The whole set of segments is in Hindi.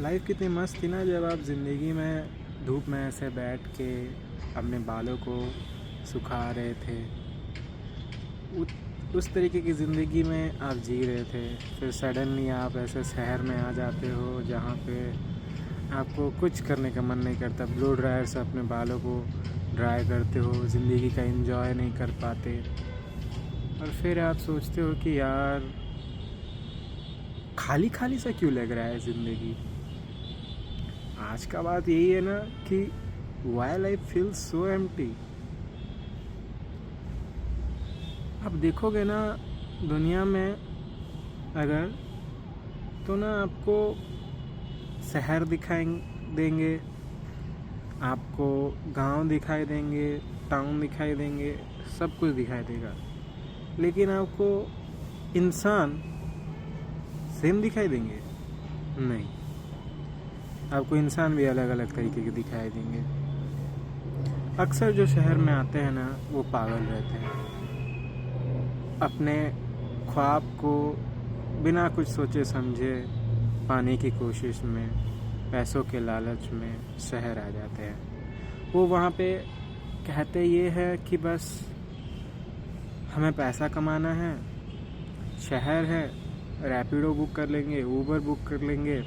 लाइफ कितनी मस्त थी ना, जब आप ज़िंदगी में धूप में ऐसे बैठ के अपने बालों को सुखा रहे थे। उस तरीके की ज़िंदगी में आप जी रहे थे। फिर सडनली आप ऐसे शहर में आ जाते हो जहाँ पे आपको कुछ करने का मन नहीं करता। ब्लो ड्रायर से अपने बालों को ड्राई करते हो, ज़िंदगी का एंजॉय नहीं कर पाते। और फिर आप सोचते हो कि यार खाली खाली सा क्यों लग रहा है ज़िंदगी। आज का बात यही है ना कि why life feels so empty. आप देखोगे ना दुनिया में अगर, तो ना आपको शहर दिखाई देंगे, आपको गांव दिखाई देंगे, टाउन दिखाई देंगे, सब कुछ दिखाई देगा, लेकिन आपको इंसान सेम दिखाई देंगे नहीं। आपको इंसान भी अलग अलग तरीके के दिखाई देंगे। अक्सर जो शहर में आते हैं ना वो पागल रहते हैं। अपने ख्वाब को बिना कुछ सोचे समझे पाने की कोशिश में, पैसों के लालच में शहर आ जाते हैं। वो वहाँ पे कहते ये है कि बस हमें पैसा कमाना है, शहर है, रैपिडो बुक कर लेंगे, ऊबर बुक कर लेंगे,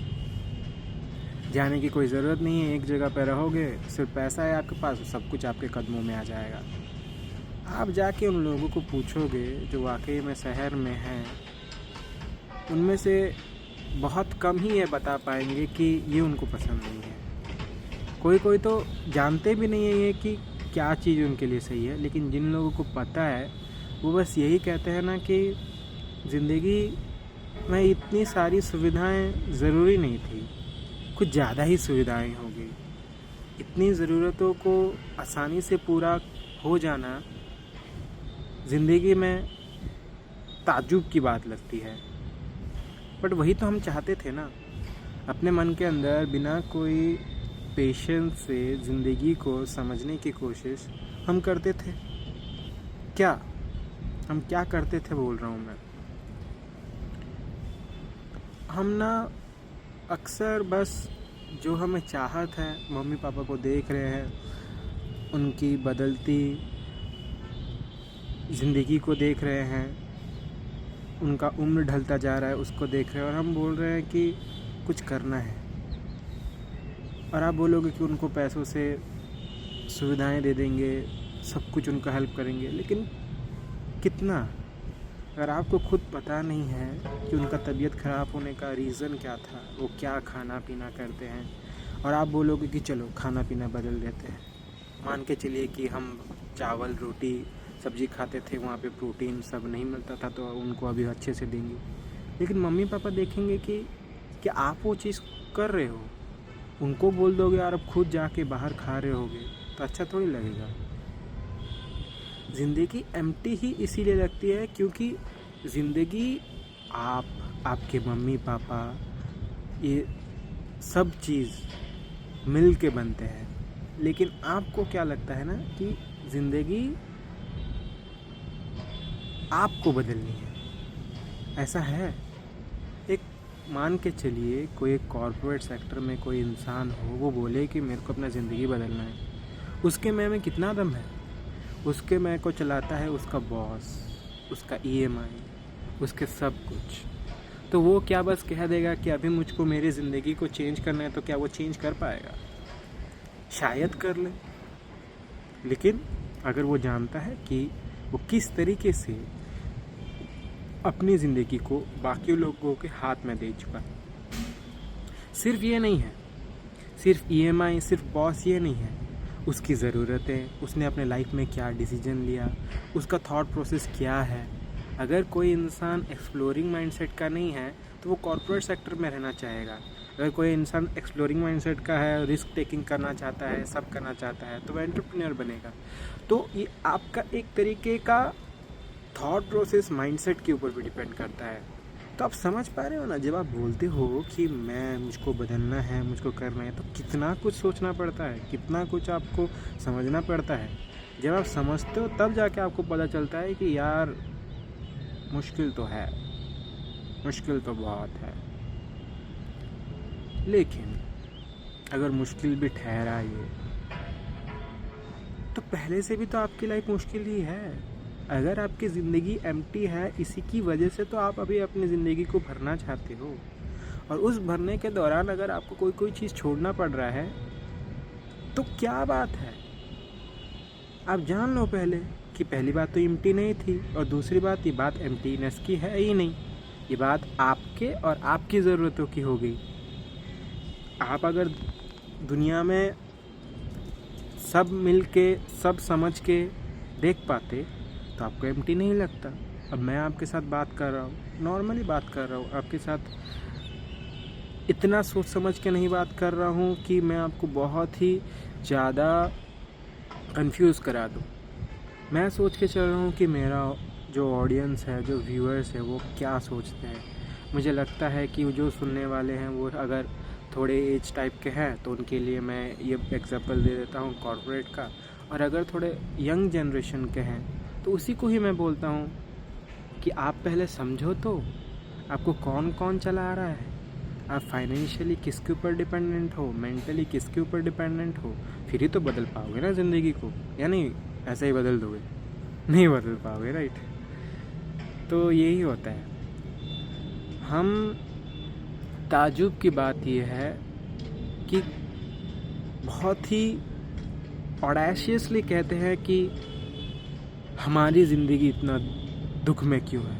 जाने की कोई ज़रूरत नहीं है, एक जगह पर रहोगे, सिर्फ पैसा है आपके पास, सब कुछ आपके कदमों में आ जाएगा। आप जाके उन लोगों को पूछोगे जो वाकई में शहर में हैं, उनमें से बहुत कम ही ये बता पाएंगे कि ये उनको पसंद नहीं है। कोई कोई तो जानते भी नहीं है ये कि क्या चीज़ उनके लिए सही है, लेकिन जिन लोगों को पता है वो बस यही कहते हैं ना कि ज़िंदगी में इतनी सारी सुविधाएं ज़रूरी नहीं थी, कुछ ज़्यादा ही सुविधाएं हो गई। इतनी ज़रूरतों को आसानी से पूरा हो जाना ज़िंदगी में ताज्जुब की बात लगती है। बट वही तो हम चाहते थे ना, अपने मन के अंदर बिना कोई पेशेंस से ज़िंदगी को समझने की कोशिश हम करते थे। हम क्या करते थे बोल रहा हूँ मैं। हम ना अक्सर बस जो हमें चाहत है, मम्मी पापा को देख रहे हैं, उनकी बदलती ज़िंदगी को देख रहे हैं, उनका उम्र ढलता जा रहा है उसको देख रहे हैं, और हम बोल रहे हैं कि कुछ करना है। और आप बोलोगे कि उनको पैसों से सुविधाएं दे देंगे, सब कुछ उनका हेल्प करेंगे, लेकिन कितना? अगर आपको खुद पता नहीं है कि उनका तबीयत ख़राब होने का रीज़न क्या था, वो क्या खाना पीना करते हैं, और आप बोलोगे कि चलो खाना पीना बदल देते हैं। मान के चलिए कि हम चावल रोटी सब्ज़ी खाते थे, वहाँ पे प्रोटीन सब नहीं मिलता था, तो उनको अभी अच्छे से देंगे। लेकिन मम्मी पापा देखेंगे कि आप वो चीज़ कर रहे हो, उनको बोल दोगे और अब खुद जाके बाहर खा रहे होगे, तो अच्छा थोड़ी लगेगा। ज़िंदगी एम्प्टी ही इसीलिए लगती है क्योंकि ज़िंदगी आपके मम्मी पापा, ये सब चीज़ मिल के बनते हैं। लेकिन आपको क्या लगता है ना कि ज़िंदगी आपको बदलनी है। ऐसा है। एक मान के चलिए कोई एक कॉर्पोरेट सेक्टर में कोई इंसान हो, वो बोले कि मेरे को अपना ज़िंदगी बदलना है। उसके में कितना दम है? उसके में को चलाता है उसका बॉस, उसका ईएमआई, उसके सब कुछ। तो वो क्या बस कह देगा कि अभी मुझको मेरी ज़िंदगी को चेंज करना है, तो क्या वो चेंज कर पाएगा? शायद कर ले। लेकिन अगर वो जानता है कि वो किस तरीके से अपनी ज़िंदगी को बाकी लोगों के हाथ में दे चुका है। सिर्फ ये नहीं है, सिर्फ ईएमआई, सिर्फ बॉस ये नहीं है, उसकी ज़रूरतें, उसने अपने लाइफ में क्या डिसीजन लिया, उसका थॉट प्रोसेस क्या है। अगर कोई इंसान एक्सप्लोरिंग माइंडसेट का नहीं है तो वो कॉर्पोरेट सेक्टर में रहना चाहेगा। अगर कोई इंसान एक्सप्लोरिंग माइंडसेट का है, रिस्क टेकिंग करना चाहता है, सब करना चाहता है, तो वो एंटरप्रेन्योर बनेगा। तो ये आपका एक तरीके का थॉट प्रोसेस माइंडसेट के ऊपर भी डिपेंड करता है। तो आप समझ पा रहे हो ना, जब आप बोलते हो कि मुझको बदलना है, मुझको करना है, तो कितना कुछ सोचना पड़ता है, कितना कुछ आपको समझना पड़ता है। जब आप समझते हो तब जाके आपको पता चलता है कि यार मुश्किल तो है, मुश्किल तो बहुत है। लेकिन अगर मुश्किल भी ठहरा ये, तो पहले से भी तो आपकी लाइफ मुश्किल ही है। अगर आपकी ज़िंदगी एम्प्टी है इसी की वजह से तो आप अभी अपनी ज़िंदगी को भरना चाहते हो, और उस भरने के दौरान अगर आपको कोई चीज़ छोड़ना पड़ रहा है तो क्या बात है। आप जान लो पहले कि पहली बात तो एम्प्टी नहीं थी, और दूसरी बात ये बात एम्प्टीनेस की है ही नहीं, ये बात आपके और आपकी ज़रूरतों की हो गई। आप अगर दुनिया में सब मिल के सब समझ के देख पाते तो आपको एम्प्टी नहीं लगता। अब मैं आपके साथ बात कर रहा हूँ, नॉर्मली बात कर रहा हूँ आपके साथ, इतना सोच समझ के नहीं बात कर रहा हूँ कि मैं आपको बहुत ही ज़्यादा कंफ्यूज करा दूँ। मैं सोच के चल रहा हूँ कि मेरा जो ऑडियंस है, जो व्यूअर्स है, वो क्या सोचते हैं। मुझे लगता है कि जो सुनने वाले हैं वो अगर थोड़े एज टाइप के हैं तो उनके लिए मैं ये एग्जांपल दे देता हूँ कॉर्पोरेट का, और अगर थोड़े यंग जनरेशन के हैं तो उसी को ही मैं बोलता हूँ कि आप पहले समझो तो आपको कौन कौन चला रहा है। आप फाइनेंशियली किसके ऊपर डिपेंडेंट हो, मेंटली किसके ऊपर डिपेंडेंट हो, फिर ही तो बदल पाओगे ना ज़िंदगी को, या नहीं ऐसे ही बदल दोगे, नहीं बदल पाओगे, राइट। तो यही होता है। हम ताजुब की बात यह है कि बहुत ही ऑडेशियसली कहते हैं कि हमारी ज़िंदगी इतना दुख में क्यों है।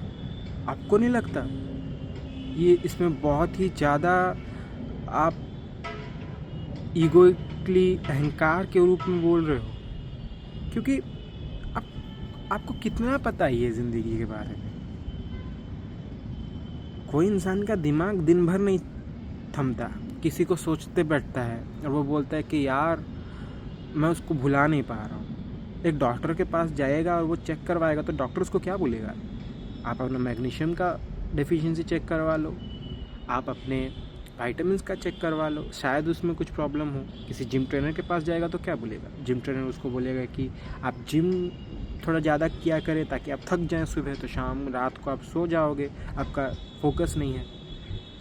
आपको नहीं लगता ये इसमें बहुत ही ज़्यादा आप ईगोइकली अहंकार के रूप में बोल रहे हो? क्योंकि आपको कितना पता है ये ज़िंदगी के बारे में। कोई इंसान का दिमाग दिन भर नहीं थमता, किसी को सोचते बैठता है और वो बोलता है कि यार मैं उसको भुला नहीं पा रहा हूँ। एक डॉक्टर के पास जाएगा और वो चेक करवाएगा तो डॉक्टर उसको क्या बोलेगा? आप अपना मैग्नीशियम का डेफिशिएंसी चेक करवा लो, आप अपने विटामिन्स का चेक करवा लो, शायद उसमें कुछ प्रॉब्लम हो। किसी जिम ट्रेनर के पास जाएगा तो क्या बोलेगा? जिम ट्रेनर उसको बोलेगा कि आप जिम थोड़ा ज़्यादा किया करें ताकि आप थक जाएं सुबह, तो शाम रात को आप सो जाओगे, आपका फोकस नहीं है।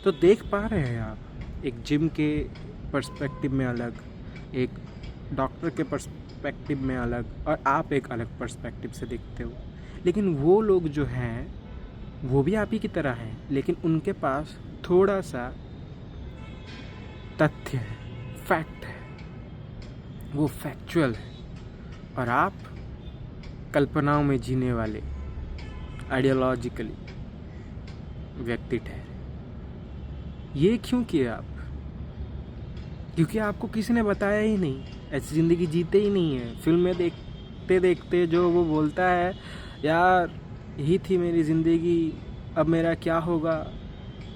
तो देख पा रहे हैं आप, एक जिम के पर्सपेक्टिव में अलग, एक डॉक्टर के पर्सपेक्टिव में अलग, और आप एक अलग पर्सपेक्टिव से देखते हो। लेकिन वो लोग जो हैं वो भी आप ही की तरह हैं, लेकिन उनके पास थोड़ा सा तथ्य है, फैक्ट है, वो फैक्चुअल है, और आप कल्पनाओं में जीने वाले आइडियोलॉजिकली व्यक्ति ठहरे। ये क्यों किया आप? क्योंकि आपको किसी ने बताया ही नहीं, ऐसी ज़िंदगी जीते ही नहीं है। फिल्में देखते देखते जो वो बोलता है यार यही थी मेरी ज़िंदगी, अब मेरा क्या होगा,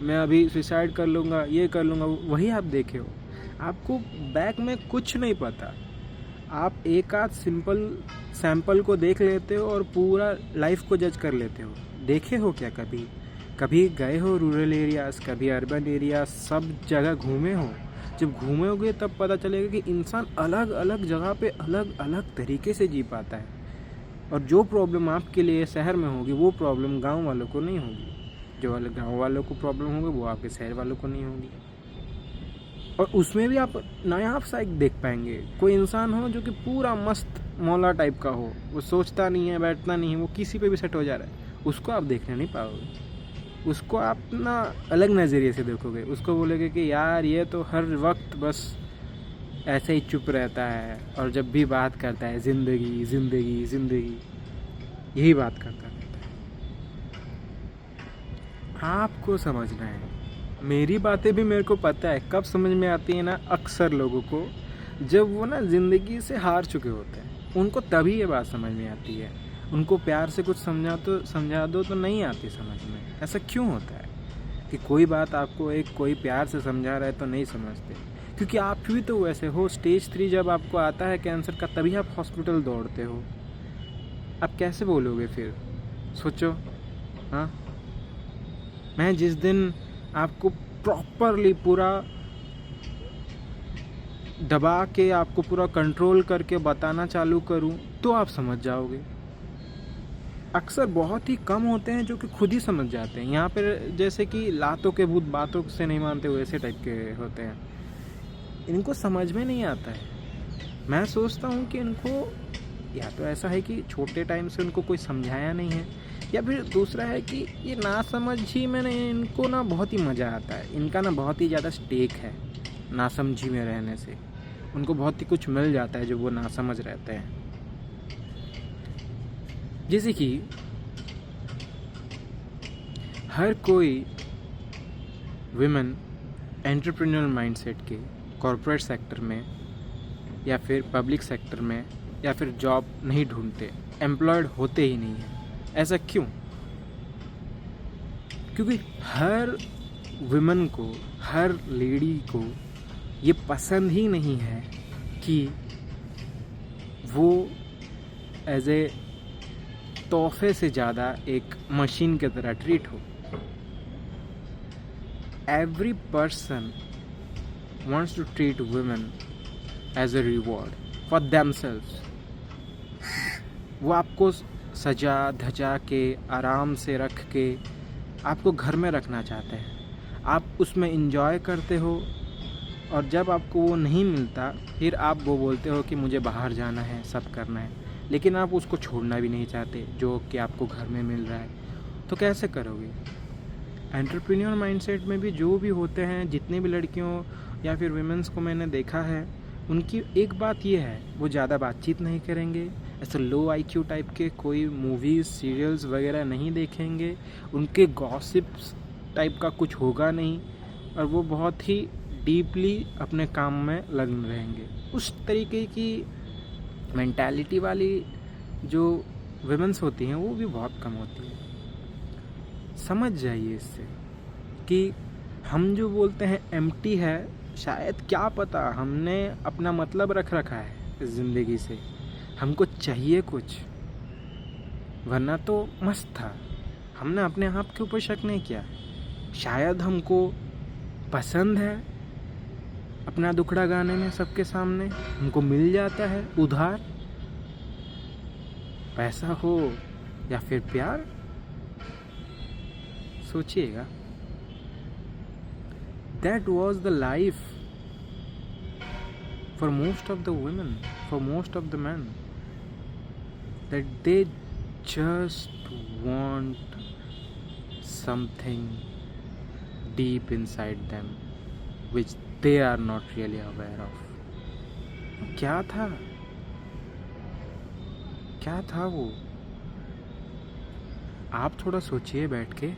मैं अभी सुसाइड कर लूँगा, ये कर लूँगा, वही आप देखे हो। आपको बैक में कुछ नहीं पता। आप एक आध सिंपल सैंपल को देख लेते हो और पूरा लाइफ को जज कर लेते हो। देखे हो क्या कभी गए हो रूरल एरियाज़, कभी अर्बन एरियाज, सब जगह घूमे हो? जब घूमोगे तब पता चलेगा कि इंसान अलग अलग जगह पे अलग अलग तरीके से जी पाता है, और जो प्रॉब्लम आपके लिए शहर में होगी वो प्रॉब्लम गांव वालों को नहीं होगी, जो वाले गांव वालों को प्रॉब्लम होगी वो आपके शहर वालों को नहीं होगी। और उसमें भी आप नायाब साइड देख पाएंगे। कोई इंसान हो जो कि पूरा मस्त मौला टाइप का हो, वो सोचता नहीं है, बैठता नहीं है, वो किसी पे भी सेट हो जा रहा है, उसको आप देखने नहीं पाओगे। उसको आप ना अलग नज़रिए से देखोगे, उसको बोलोगे कि यार ये तो हर वक्त बस ऐसे ही चुप रहता है, और जब भी बात करता है ज़िंदगी ज़िंदगी ज़िंदगी, यही बात करता रहता है। आपको समझना है, मेरी बातें भी मेरे को पता है कब समझ में आती है ना, अक्सर लोगों को जब वो ना ज़िंदगी से हार चुके होते हैं, उनको तभी ये बात समझ में आती है। उनको प्यार से कुछ समझा दो तो नहीं आती समझ में। ऐसा क्यों होता है कि कोई बात आपको कोई प्यार से समझा रहा है तो नहीं समझते? क्योंकि आप भी तो वैसे हो। स्टेज 3 जब आपको आता है कैंसर का, तभी आप हॉस्पिटल दौड़ते हो। आप कैसे बोलोगे फिर? सोचो। हाँ, मैं जिस दिन आपको प्रॉपरली पूरा दबा के, आपको पूरा कंट्रोल करके बताना चालू करूं तो आप समझ जाओगे। अक्सर बहुत ही कम होते हैं जो कि खुद ही समझ जाते हैं। यहाँ पर जैसे कि लातों के भूत बातों से नहीं मानते, वैसे टाइप के होते हैं। इनको समझ में नहीं आता है। मैं सोचता हूँ कि इनको या तो ऐसा है कि छोटे टाइम से उनको कोई समझाया नहीं है, या फिर दूसरा है कि ये ना समझ ही में नहीं, इनको ना बहुत ही मज़ा आता है। इनका ना बहुत ही ज़्यादा स्टेक है नासमझी में रहने से। उनको बहुत ही कुछ मिल जाता है जो वो नासमझ रहते हैं। जैसे कि हर कोई विमेन एंटरप्रेन्योर माइंडसेट के कॉरपोरेट सेक्टर में या फिर पब्लिक सेक्टर में या फिर जॉब नहीं ढूंढते, एम्प्लॉयड होते ही नहीं हैं। ऐसा क्यों? क्योंकि हर विमेन को, हर लेडी को ये पसंद ही नहीं है कि वो एज ए तोहफे से ज़्यादा एक मशीन की तरह ट्रीट हो। Every person wants to treat women as a reward for themselves. वो आपको सजा धजा के आराम से रख के आपको घर में रखना चाहते हैं। आप उसमें इंजॉय करते हो, और जब आपको वो नहीं मिलता फिर आप वो बोलते हो कि मुझे बाहर जाना है, सब करना है, लेकिन आप उसको छोड़ना भी नहीं चाहते जो कि आपको घर में मिल रहा है। तो कैसे करोगे? एंटरप्रेन्योर माइंडसेट में भी जो भी होते हैं, जितनी भी लड़कियों या फिर विमेंस को मैंने देखा है, उनकी एक बात ये है, वो ज़्यादा बातचीत नहीं करेंगे, ऐसे लो आईक्यू टाइप के कोई मूवीज़ सीरियल्स वगैरह नहीं देखेंगे, उनके गॉसिप्स टाइप का कुछ होगा नहीं, और वो बहुत ही डीपली अपने काम में लग्न रहेंगे। उस तरीके की मेंटालिटी वाली जो विमेंस होती हैं वो भी बहुत कम होती है। समझ जाइए इससे कि हम जो बोलते हैं एम्प्टी है, शायद क्या पता हमने अपना मतलब रख रखा है इस ज़िंदगी से, हमको चाहिए कुछ, वरना तो मस्त था। हमने अपने आप के ऊपर शक नहीं किया। शायद हमको पसंद है अपना दुखड़ा गाने में सबके सामने, हमको मिल जाता है उधार, पैसा हो या फिर प्यार। सोचिएगा, that was the life for most of the women, for most of the men, that they just want something deep inside them which they are not really aware of. क्या था वो? आप थोड़ा सोचिए बैठ के,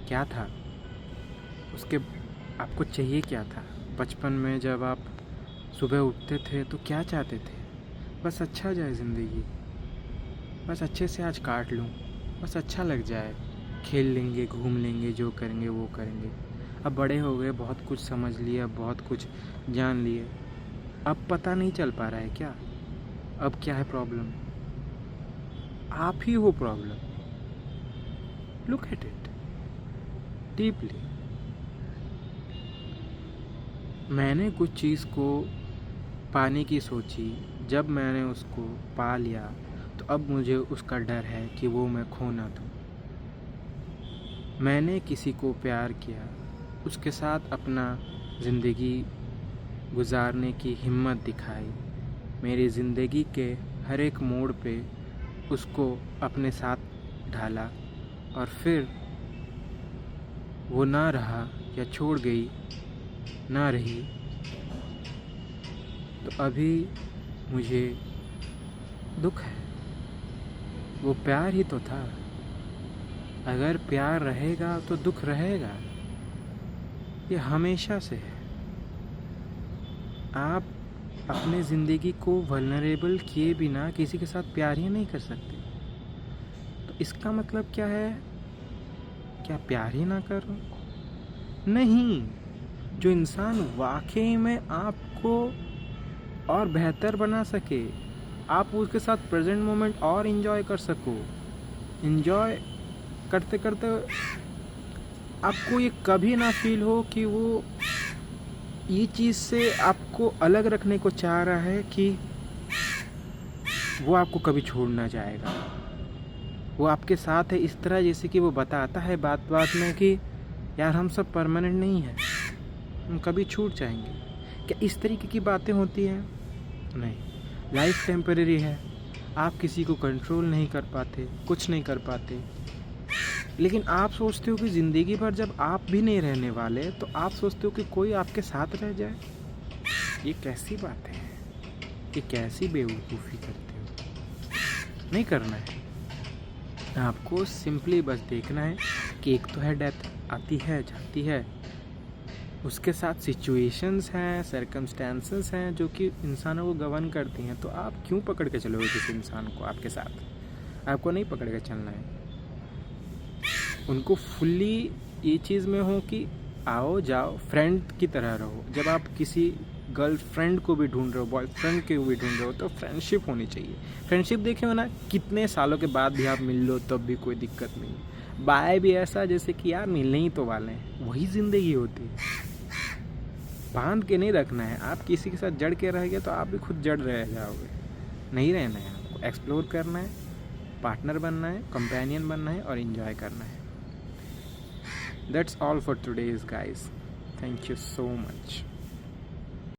क्या था उसके, आपको चाहिए क्या था? बचपन में जब आप सुबह उठते थे तो क्या चाहते थे? बस अच्छा जाए ज़िंदगी, बस अच्छे से आज काट लूँ, बस अच्छा लग जाए, खेल लेंगे, घूम लेंगे, जो करेंगे वो करेंगे। अब बड़े हो गए, बहुत कुछ समझ लिए, बहुत कुछ जान लिए, अब पता नहीं चल पा रहा है क्या? अब क्या है प्रॉब्लम? आप ही हो problem. Look at it deeply. मैंने कुछ चीज़ को पाने की सोची, जब मैंने उसको पा लिया तो अब मुझे उसका डर है कि वो मैं खो ना दूँ। मैंने किसी को प्यार किया, उसके साथ अपना ज़िंदगी गुजारने की हिम्मत दिखाई, मेरी ज़िंदगी के हर एक मोड़ पे उसको अपने साथ ढाला, और फिर वो ना रहा या छोड़ गई, ना रही, तो अभी मुझे दुख है। वो प्यार ही तो था। अगर प्यार रहेगा तो दुख रहेगा, ये हमेशा से है। आप अपने ज़िंदगी को वल्नरेबल किए बिना किसी के साथ प्यार ही नहीं कर सकते। तो इसका मतलब क्या है? क्या प्यार ही ना करो? नहीं, जो इंसान वाकई में आपको और बेहतर बना सके, आप उसके साथ प्रेजेंट मोमेंट और इन्जॉय कर सको, इन्जॉय करते करते आपको ये कभी ना फील हो कि वो ये चीज़ से आपको अलग रखने को चाह रहा है कि वो आपको कभी छोड़ ना जाएगा। वो आपके साथ है इस तरह जैसे कि वो बताता है बात बात में कि यार हम सब परमानेंट नहीं हैं, हम कभी छूट जाएंगे। क्या इस तरीके की बातें होती हैं? नहीं, लाइफ टेम्परेरी है, आप किसी को कंट्रोल नहीं कर पाते, कुछ नहीं कर पाते। लेकिन आप सोचते हो कि ज़िंदगी भर जब आप भी नहीं रहने वाले तो आप सोचते हो कि कोई आपके साथ रह जाए। ये कैसी बात है? ये कैसी बेवकूफ़ी करते हो? नहीं करना है आपको। सिंपली बस देखना है कि एक तो है डेथ, आती है जाती है, उसके साथ सिचुएशंस हैं, सर्कमस्टेंसेस हैं जो कि इंसानों को गवर्न करती हैं। तो आप क्यों पकड़ के चलोगे किसी इंसान को आपके साथ? आपको नहीं पकड़ के चलना है। उनको फुल्ली ये चीज़ में हो कि आओ जाओ, फ्रेंड की तरह रहो। जब आप किसी गर्लफ्रेंड को भी ढूंढ रहे हो, बॉयफ्रेंड को भी ढूंढ रहे हो, तो फ्रेंडशिप होनी चाहिए। फ्रेंडशिप देखे हो ना, कितने सालों के बाद भी आप मिल लो तब भी कोई दिक्कत नहीं। बाय भी ऐसा जैसे कि यार मिलने ही तो वाले हैं, वही ज़िंदगी होती है। बांध के नहीं रखना है। आप किसी के साथ जड़ के रह गए तो आप भी खुद जड़ रह जाओगे। नहीं रहना है आपको, एक्सप्लोर करना है, पार्टनर बनना है, कंपेनियन बनना है और इन्जॉय करना है। That's all for today's guys. Thank you so much.